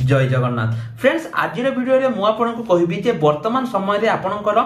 जय जगन्नाथ फ्रेंड्स आज वीडियो रे मु आपनको कहबी जे वर्तमान समय रे आपनकर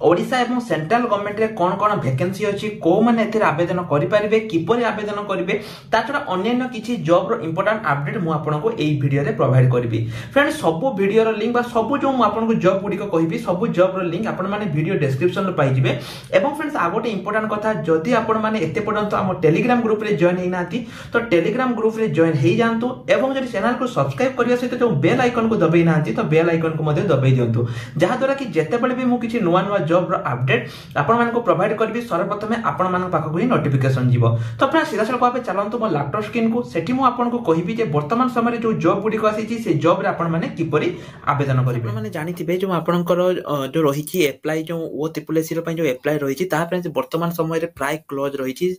ओडिसा एवं सेंट्रल गवर्नमेंट रे कोन कोन वैकेंसी अछि को माने एथिर आवेदन करि परिबे किपरि आवेदन करिवे ता छडा अन्य किछि जॉब रो इंपोर्टेंट अपडेट मु आपनको एई वीडियो रे प्रोवाइड करबी फ्रेंड्स सब वीडियो रो लिंक बा सब जो मु आपनको जॉब गुडी को कहबी सब जॉब रो लिंक आपन माने वीडियो डिस्क्रिप्शन रे पाइ जिवे एवं फ्रेंड्स आ गोटे इंपोर्टेंट कथा जदि आपन माने एते पर्यंत हम टेलीग्राम ग्रुप रे जॉइन हेइ नाती तो टेलीग्राम ग्रुप रे जॉइन हेइ जानतु एवं जदि चैनल को सब्सक्राइब करिया सहित जो बेल आइकन को दबाई ना तो बेल आइकन को मध्य दबाई दिंतु जहाँ द्वारा कि जेते बळे भी मु किछि नुवा नुवा जॉब रो अपडेट आपण मान को प्रोवाइड करबी सर्वप्रथम आपण मान पाखा को ही नोटिफिकेशन जीवो तो अपना सीधा सळख भाबे चलंतु मो लैपटॉप स्क्रीन को सेठी मु आपण को कहिबी जे वर्तमान समय रे जो जॉब गुडी को आसी से जॉब रे आपण माने किपरि आवेदन करिवे माने जानिथिबे जो आपणकर जो रहिछि अप्लाई जो ओ त्रिपुल रो पय जो अप्लाई रहिछि ता पे वर्तमान समय रे प्राय क्लोज रहिछि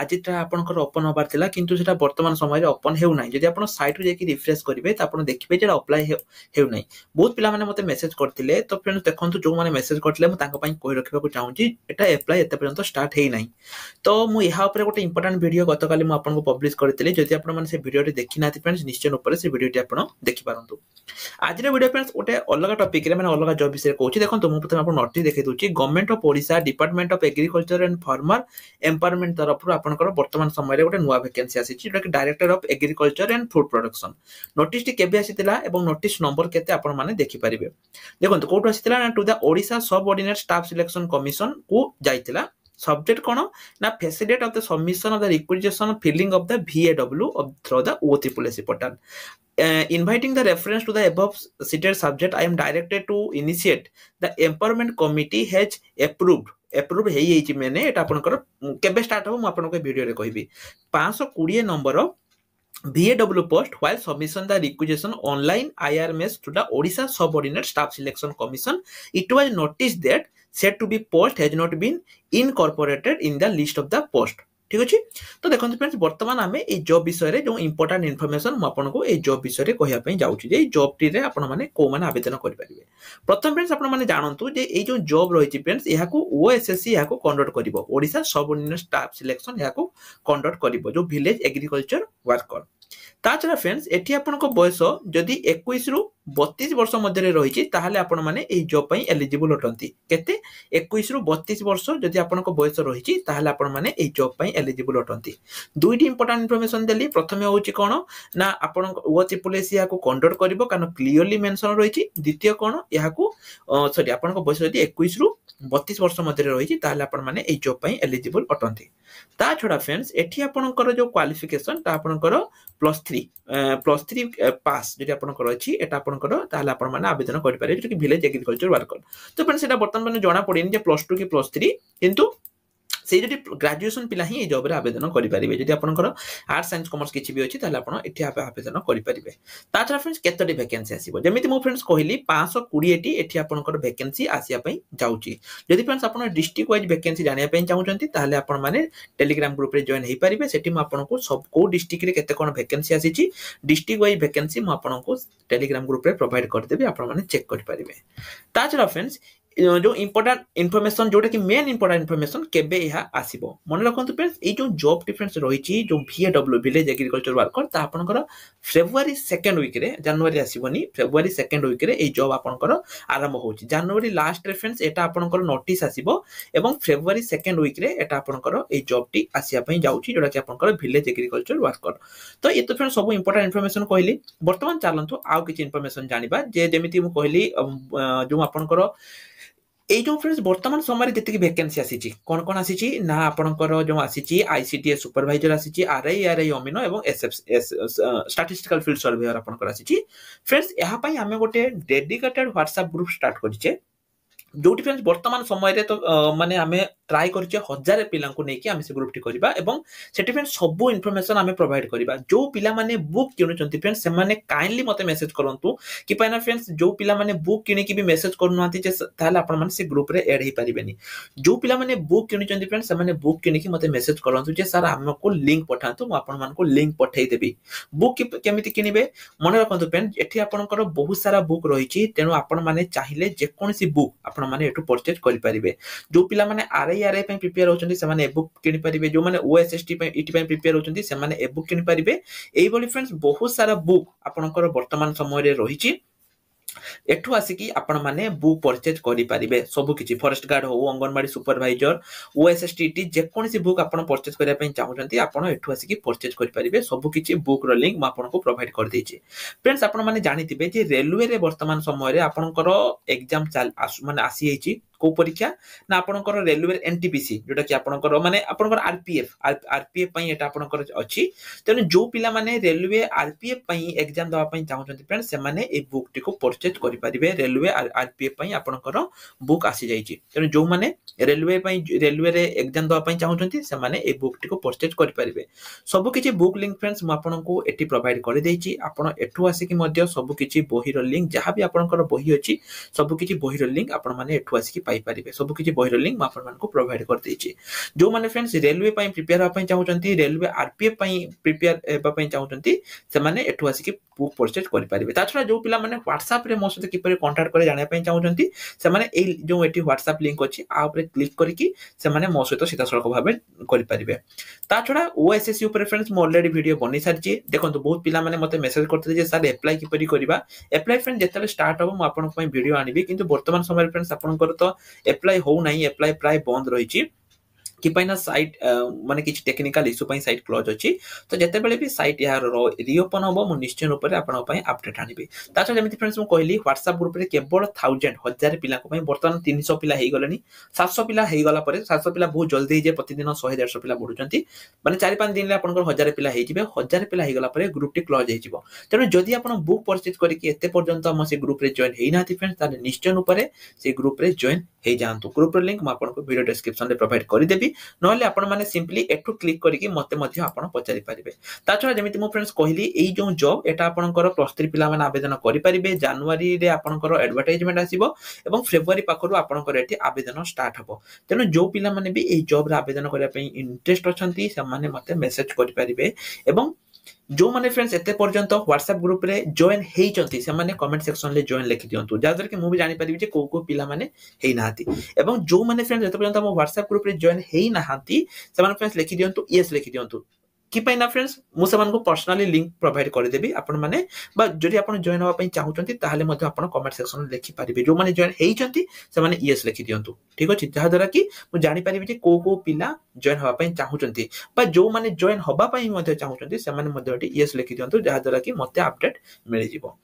आजिटा आपणकर ओपन होबार थिला किंतु सेटा वर्तमान समय रे ओपन हेउ नै जदि आपण साइट रे जेकी रिफ्रेश करिवे त आपण देखिबे जे अप्लाई हेउ नै बहुत पिला माने मते मेसेज करथिले तो फ्रेंड्स देखंतु जो माने मेसेज करथिले म तांको पय कहि रखिबा को चाहूची एटा अप्लाई एते पर्यंत स्टार्ट हेइ नै तो मु एहा ऊपर गोटे इंपोर्टेंट वीडियो गतकाली म आपन को पब्लिश करथिले जदि आपण माने से वीडियो रे देखि नाथि फ्रेंड्स निश्चय ऊपर से वीडियो टी आपण देखि पारंतु आज रे वीडियो फ्रेंड्स गोटे अलग टॉपिक रे माने अलग जॉब विषय कहूची देखंतु म प्रथम आपण नोटिस देखै दोची government of Odisha department of agriculture and farmer empowerment तरफ रु आपनकर वर्तमान समय रे गोटे नुवा वैकेंसी आसीची जेटा कि director of agriculture and food production notice T केबे आसीतिला एवं नोटिस नंबर केते आपण माने देखि परिबे देखंतु कोट आसीतिला ना to the Odisha subordinate staff selection commission को जाइतिला सब्जेक्ट कोन ना facilitate of the submission of the requisition filling of the VAW of through the OSSC portal inviting the reference to the above cited subject I am directed to initiate the empowerment committee has approved हेइ हेइ माने एटा आपनकर केबे start हो म आपनको video रे कहबी 520 number VAW post while submission the requisition online IRMS to the Odisha Subordinate Staff Selection Commission it was noticed that said to be post has not been incorporated in the list of the post ठीक अछि तो देखंतु friends वर्तमान हमें ए job विषय रे जो important information म आपनको ए जॉब विषय रे कहिया पई जाउची जे जॉब टी रे आपण माने को माने आवेदन करि परिबे प्रथम फ्रेंड्स आपण माने जानंतु जे ए जो जॉब रहिछि फ्रेंड्स एहा को OSSC एहा को कंडक्ट करिवो ओडिसा सबऑर्डिनेट स्टाफ सिलेक्शन एहा को कंडक्ट करिवो जो विलेज एग्रीकल्चर वर्कर ता छडा फ्रेंड्स एठी आपनको बयस जदी 21 रु 32 वर्ष मध्ये रे रहिछि ताहाले आपण माने एई जॉब पई एलिजिबल होतंती केते 21 रु 32 वर्ष जदी आपनको बयस रहिछि ताहाले आपण माने एई जॉब पई एलिजिबल होतंती दुईटी इंपोर्टेंट इन्फॉर्मेशन देली प्रथमे होछि कोन ना आपण OSSC या को कंडक्ट करिवो कारण क्लियरली मेंशन रहिछि द्वितीय कोन या को सॉरी आपनको बयस जदी 21 रु 32 वर्ष मध्ये रे रहिछि ताहाले आपण माने एई जॉब पई एलिजिबल होतंती ता छडा फ्रेंड्स एठी आपनकर जो क्वालिफिकेशन ता आपनकर +3 पास जदि आपनकर अछि एटा आपनकर ताहाले आपण माने आवेदन करि पारे जे कि विलेज एग्रीकल्चर वर्कर तो फ्रेंड्स एटा वर्तमान जणा पडिन जे +2 कि +3 किंतु से जदि ग्रेजुएशन पिला ही ए जॉब रे आवेदन करि परिबे जदि आपनकर आर्ट्स साइंस कॉमर्स किछि भी अछि ताले आपण एठी आवेदन करि परिबे ता छरा फ्रेंड्स केतोटी वैकेंसी आसीबो जेमिति मो फ्रेंड्स कहिली 520 टी एठी आपनकर वैकेंसी आसिया पई जाउची जदि फ्रेंड्स आपण डिस्ट्रिक्ट वाइज वैकेंसी जानिया पई चाहउचंती ताले आपण माने टेलीग्राम ग्रुप रे जॉइन हेइ परिबे सेठी म आपनको सब को डिस्ट्रिक्ट रे केते कोन वैकेंसी आसीची डिस्ट्रिक्ट वाइज वैकेंसी म आपनको टेलीग्राम ग्रुप रे प्रोवाइड कर देबे आपण माने चेक कर परिबे ता छरा फ्रेंड्स जो इंपोर्टेंट इन्फॉर्मेशन जोटा कि मेन इंपोर्टेंट इन्फॉर्मेशन केबे यहा आसीबो मन रखंतु फ्रेंड्स ए जो जॉब डिफरेंस रहिछि जो VAW विलेज एग्रीकल्चर वर्कर ता आपनकर फेब्रुअरी 2nd वीक रे जनवरी आसीबोनी फेब्रुअरी 2nd वीक रे ए जॉब आपनकर आरंभ होछि जनवरी लास्ट रे फ्रेंड्स एटा आपनकर नोटिस आसीबो एवं फेब्रुअरी 2nd वीक रे एटा आपनकर ए जॉब टी आसिया पई जाउछि जोटा कि आपनकर विलेज एग्रीकल्चर वर्कर तो ए तो फ्रेंड्स सब इंपोर्टेंट इन्फॉर्मेशन कहली वर्तमान चलंतु आउ किछि इन्फॉर्मेशन जानिबा जे जेमिति मु कहली जो आपनकर ए जो फ्रेंड्स वर्तमान समय जति वैकेंसी आसीची कोन कोन आसीची ना आपनकर जो आसीची ICTS सुपरवाइजर आसीची RI अमीनो एवं SFS स्टैटिस्टिकल फील्ड सर्वेयर आपनकर आसीची फ्रेंड्स यहा पई हमें गोटे डेडिकेटेड WhatsApp ग्रुप स्टार्ट करिचे जोटी फ्रेंड्स वर्तमान समय रे तो माने हमें ट्राई करचे 1000 पिला को नेकी हमें से ग्रुप टी करबा एवं सेठी फ्रेंड्स सब इन्फॉर्मेशन हमें प्रोवाइड करबा जो पिला माने बुक किनुचंती फ्रेंड्स से माने काइंडली मते मेसेज करंतु कि पाइना फ्रेंड्स जो पिला माने बुक किने की भी मेसेज करनुआंती जे ताले आपण माने से ग्रुप रे ऐड हे परिबेनी जो पिला माने बुक किनुचंती फ्रेंड्स से माने बुक किने की मते मेसेज करंतु जे सर हमको लिंक पठांतु म आपण मान को लिंक पठाई देबी बुक केमिति किनिबे मन रखंतु फ्रेंड्स एठी आपनकर बहुत सारा बुक रहिछि तेनु आपण माने चाहिले जे कोनसी बुक आपण माने एटू परचेज करि परिबे जो पिला माने आरआई पे प्रिपेयर होचंती से माने एबुक किनि परिबे जो माने ओएसएसटी पे इटी पे प्रिपेयर होचंती से माने एबुक किनि परिबे एई बोली फ्रेंड्स बहुत सारा बुक आपनकर वर्तमान समय रे रहिची एठू आसिकी आपण माने बुक परचेज करि परिबे सब किछि फॉरेस्ट गार्ड हो अंगनवाड़ी सुपरवाइजर ओएसएसटीटी जे कोनसी बुक आपण परचेज करिया पई चाहुचंती आपण एठू आसिकी परचेज करि परिबे सब किछि बुक रो लिंक म आपण को प्रोवाइड कर देछि फ्रेंड्स आपण माने जानिथिबे जे रेलवे रे वर्तमान समय रे आपनकर एग्जाम माने आसी हेछि को परीक्षा ना आपनकर रेलवे एनटीपीसी जोटा कि आपनकर माने आपनकर आरपीएफ पई एटा आपनकर अछि तेनु जो पिला माने रेलवे आरपीएफ पई एग्जाम दवा पई चाहुचंती फ्रेंड्स से माने ए बुक टी को परचेज करि परिबे रेलवे आरपीएफ पई आपनकर बुक आसी जाईची तेनु जो माने रेलवे रे एग्जाम दवा पई चाहुचंती से माने ए बुक टी को परचेज करि परिबे सब किछि बुक लिंक फ्रेंड्स म आपनको एटी प्रोवाइड करि देछि आपण एठू आसी कि मध्य सब किछि बही रो लिंक जहां भी आपनकर बही अछि सब किछि बही रो लिंक आपण माने एठू आसी कि पाइपारे सब किछि बहिर लिंक म आपन को प्रोवाइड कर देछि जो माने फ्रेंड्स रेलवे पई प्रिपेयर होपई चाहुचंती रेलवे आरपीएफ पई प्रिपेयर हेपई चाहुचंती से माने एठू आसी कि बुक परचेज करि परिबे ताछरा जो पिला माने WhatsApp रे मोसे किपरि कांटेक्ट करे जाने पई चाहुचंती से माने ए जो एटी WhatsApp लिंक अछि आ ऊपर क्लिक करिकि से माने मो सहित सीधा सड़क भाबे करि परिबे ताछड़ा ओएसएससी ऊपर फ्रेंड्स मो ऑलरेडी वीडियो बनि सारछि देखंतु बहुत पिला माने मते मेसेज करथि जे सर अप्लाई किपरि करबा अप्लाई फ्रेंड जेतले स्टार्ट हो म आपन पई वीडियो आनिबी किंतु वर्तमान समय फ्रेंड्स आपन कर तो अप्लाई हो नहीं अप्लाई प्राय बंद रही कि पाइना साइट माने किछ टेक्निकल इशू पई साइट क्लोज अछि तो जते बेले भी साइट यार रीओपन होबो मु निश्चय ऊपर आपन पई अपडेट आनिबी ताछो जेमिति फ्रेंड्स मु कहली WhatsApp ग्रुप रे केवल 1000 पिला को पई वर्तमान 300 पिला हेई गलनी 700 पिला हेई गला परे 700 पिला बहुत जल्दी जे प्रतिदिन 100 150 पिला बढ़ुचंती माने 4-5 दिन ले आपन 1000 पिला हेई जिवे 1000 पिला हेई गला परे ग्रुप टी क्लोज हेई जिवो तेनु जदी आपन बुक परचेज करी कि एते पर्यंत हम से ग्रुप रे जॉइन हेई नाथि फ्रेंड्स ताले निश्चय ऊपर से ग्रुप रे जॉइन हेई जानतु ग्रुप रे लिंक म आपन को वीडियो डिस्क्रिप्शन रे प्रोवाइड करि देबी नहले आपण माने सिंपली एठू क्लिक करिकि मते मध्ये आपण पचारि परिबे ताछडा जेमिति मो फ्रेंड्स कहली एई जो जॉब एटा आपनकर प्लस 3 पिला माने आवेदन करि परिबे जनवरी रे आपनकर एडवर्टाइजमेंट आसीबो एवं फेब्रुआरी पाखरु आपनकर एठी आवेदन स्टार्ट हबो तेनु जो पिला माने भी एई जॉब रे आवेदन करिया पई इंटरेस्ट अछंती से माने मते मेसेज करि परिबे एवं जो माने फ्रेंड्स एते पर्यंत WhatsApp ग्रुप रे जॉइन हेई चंती से माने कमेंट सेक्शन ले जॉइन लिखि दियंतु जादर कि मु भी जानि परिबि जे को पिला माने हेई नाहाती एवं जो माने फ्रेंड्स एते पर्यंत हम WhatsApp ग्रुप रे जॉइन हेई नाहाती से माने फ्रेंड्स लिखि दियंतु यस लिखि दियंतु कि पई ना फ्रेंड्स मु समान को पर्सनली लिंक प्रोवाइड कर देबी आपण माने बा जदि आपण जॉइन होबा पई चाहुचंती ताहाले मध्ये आपण कमेंट सेक्शन में लिखि परिबे जो माने जॉइन हेई चंती से माने यस लिखि दियंतु ठीक अछि जहा द्वारा कि मु जानि परिबि जे को पिला जॉइन होबा पई चाहुचंती बा जो माने जॉइन होबा पई मध्ये चाहुचंती से माने मध्ये यस लिखि दियंतु जहा द्वारा कि मते अपडेट मिलि जिवो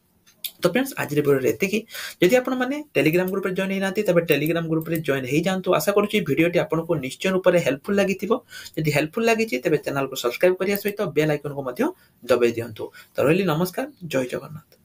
तो फ्रेंड्स आज रे वीडियो एते कि यदि आपण माने टेलीग्राम ग्रुप रे जॉइन हे नाती तबे टेलीग्राम ग्रुप रे जॉइन हे जानतु आशा करूची वीडियोटी आपण को निश्चय ऊपर हेल्पफुल लागिथिबो यदि हेल्पफुल लागिची तबे चैनल को सब्सक्राइब करिया सहित बेल आइकन को मध्ये दबाई दियंतु तो रहली नमस्कार जय जगन्नाथ।